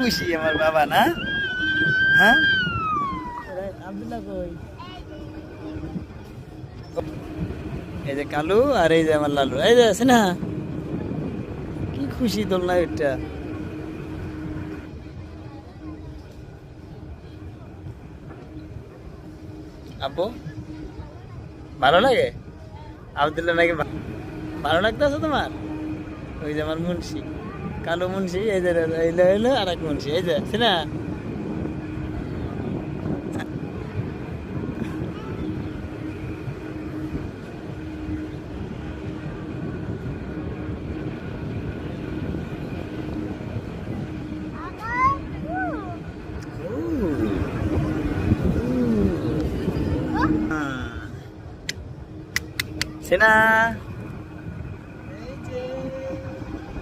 খুশি আমার বাবা না? হ্যাঁ আব্দুল্লাহ কই? এই যে কালু আর এই যে আমার লালু, এই যে আছে না, কি খুশি দোলনা এটা। আপু ভালো লাগে? আব্দুল্লাহ নাকি ভালো লাগতেছে তোমার? ওই যে আমার মুন্সি, কালো মুন্সি, এই যে এইলো এলো আর এক মুন্সি, এই যে আছে না। Sina.